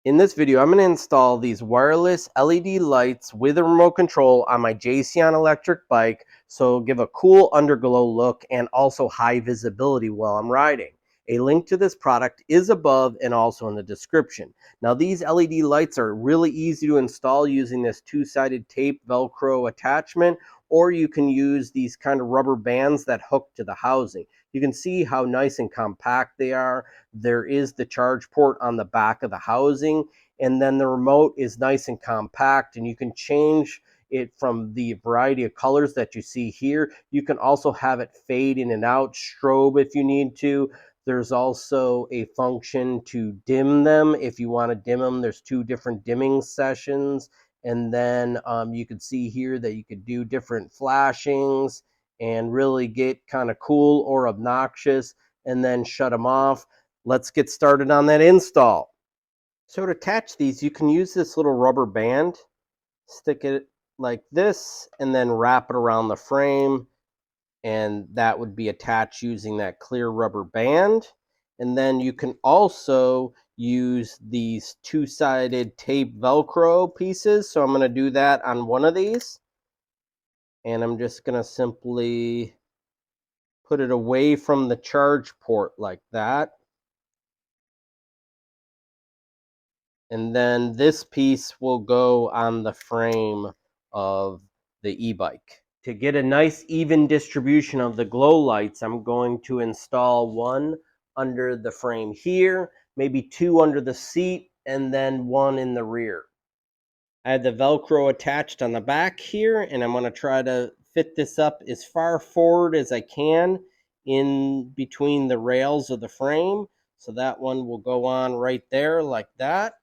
In this video, I'm going to install these wireless LED lights with a remote control on my Jasion electric bike, so give a cool underglow look and also high visibility while I'm riding. A link to this product is above and also in the description. Now, these LED lights are really easy to install using this two-sided tape Velcro attachment, or you can use these kind of rubber bands that hook to the housing. You can see how nice and compact they are. There is the charge port on the back of the housing, and then the remote is nice and compact, and you can change it from the variety of colors that you see here. You can also have it fade in and out, strobe if you need to. There's also a function to dim them if you want to dim them. There's two different dimming sessions, and then you can see here that you could do different flashings and really get kind of cool or obnoxious, and then shut them off. Let's get started on that install. So to attach these, you can use this little rubber band, stick it like this, and then wrap it around the frame, and that would be attached using that clear rubber band. And then you can also use these two-sided tape Velcro pieces. So I'm going to do that on one of these, and I'm just going to simply put it away from the charge port like that. And then this piece will go on the frame of the e-bike. To get a nice even distribution of the glow lights, I'm going to install one under the frame here, maybe two under the seat, and then one in the rear. I have the Velcro attached on the back here, and I'm going to try to fit this up as far forward as I can in between the rails of the frame. So that one will go on right there like that.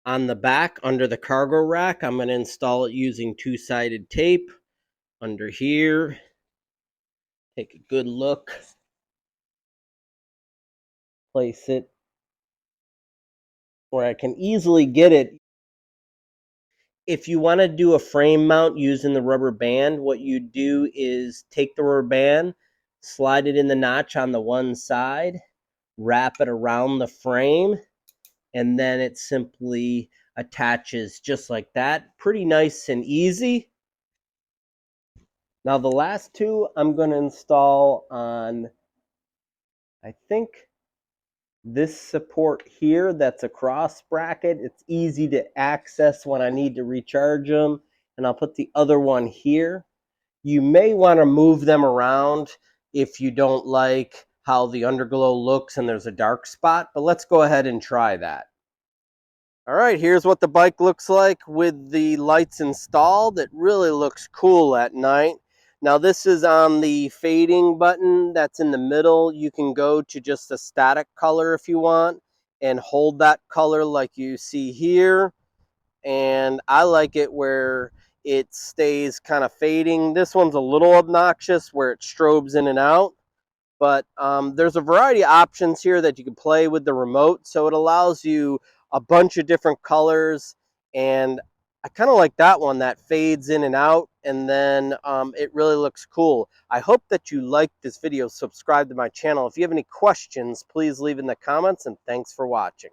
On the back, under the cargo rack, I'm going to install it using two-sided tape under here. Take a good look. Place it where I can easily get it. If you want to do a frame mount using the rubber band, what you do is take the rubber band, slide it in the notch on the one side, wrap it around the frame, and then it simply attaches just like that. Pretty nice and easy. Now the last two I'm going to install on, I think, this support here that's a cross bracket. It's easy to access when I need to recharge them. And I'll put the other one here. You may want to move them around if you don't like how the underglow looks and there's a dark spot, but let's go ahead and try that. All right, here's what the bike looks like with the lights installed. It really looks cool at night. Now this is on the fading button that's in the middle. You can go to just a static color if you want and hold that color like you see here. And I like it where it stays kind of fading. This one's a little obnoxious where it strobes in and out. But there's a variety of options here that you can play with the remote. So it allows you a bunch of different colors. And I kind of like that one that fades in and out. And then it really looks cool. I hope that you liked this video. Subscribe to my channel. If you have any questions, please leave in the comments. And thanks for watching.